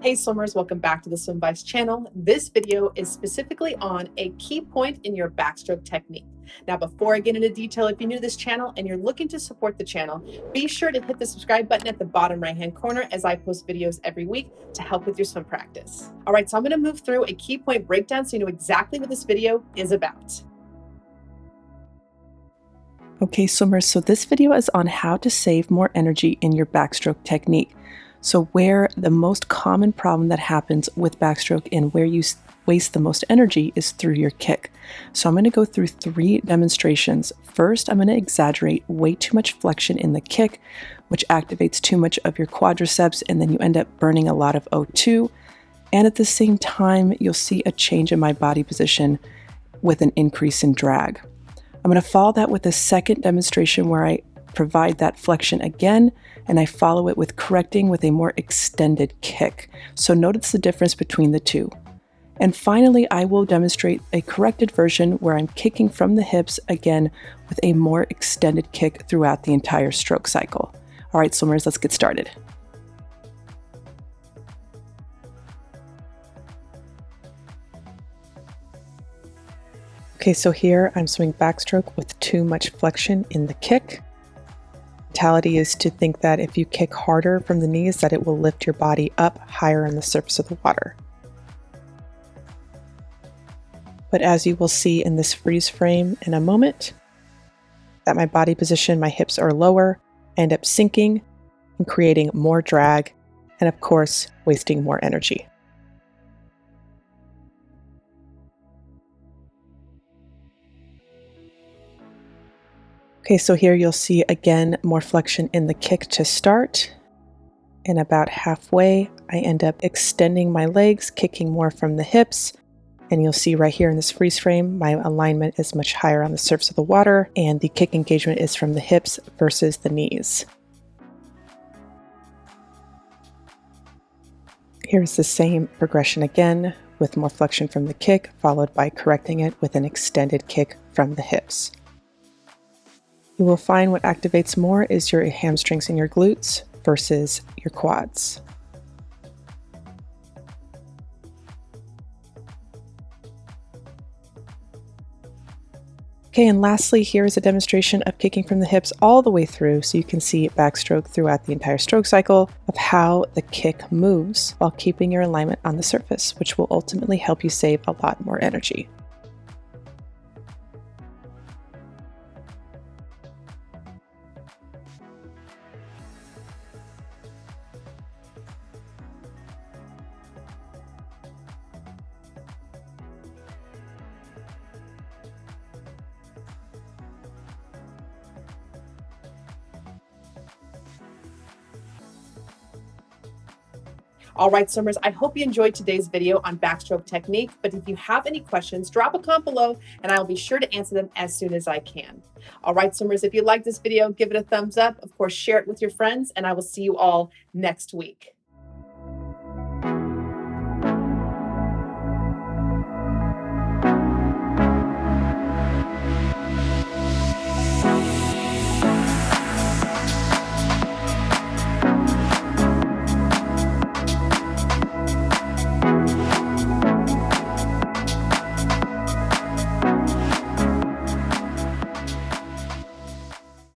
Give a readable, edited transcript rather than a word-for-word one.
Hey swimmers, welcome back to the SWIMVICE channel. This video is specifically on a key point in your backstroke technique. Now, before I get into detail, if you're new to this channel and you're looking to support the channel, be sure to hit the subscribe button at the bottom right-hand corner as I post videos every week to help with your swim practice. All right, so I'm going to move through a key point breakdown so you know exactly what this video is about. Okay, swimmers, so this video is on how to save more energy in your backstroke technique. So where the most common problem that happens with backstroke and where you waste the most energy is through your kick. So I'm going to go through 3 demonstrations. First, I'm going to exaggerate way too much flexion in the kick, which activates too much of your quadriceps, and then you end up burning a lot of O2. And at the same time, you'll see a change in my body position with an increase in drag. I'm going to follow that with a second demonstration where I provide that flexion again, and I follow it with correcting with a more extended kick. So notice the difference between the two. And finally, I will demonstrate a corrected version where I'm kicking from the hips again with a more extended kick throughout the entire stroke cycle. All right, swimmers, let's get started. Okay, so here I'm swimming backstroke with too much flexion in the kick. Mentality is to think that if you kick harder from the knees, that it will lift your body up higher on the surface of the water. But as you will see in this freeze frame in a moment, that my body position, my hips are lower, I end up sinking and creating more drag, and of course, wasting more energy. Okay, so here you'll see again more flexion in the kick to start, and about halfway I end up extending my legs, kicking more from the hips, and you'll see right here in this freeze frame my alignment is much higher on the surface of the water and the kick engagement is from the hips versus the knees. Here's the same progression again with more flexion from the kick followed by correcting it with an extended kick from the hips. You will find what activates more is your hamstrings and your glutes versus your quads. Okay, and lastly, here is a demonstration of kicking from the hips all the way through so you can see backstroke throughout the entire stroke cycle of how the kick moves while keeping your alignment on the surface, which will ultimately help you save a lot more energy. All right, swimmers, I hope you enjoyed today's video on backstroke technique, but if you have any questions, drop a comment below and I will be sure to answer them as soon as I can. All right, swimmers, if you like this video, give it a thumbs up. Of course, share it with your friends, and I will see you all next week.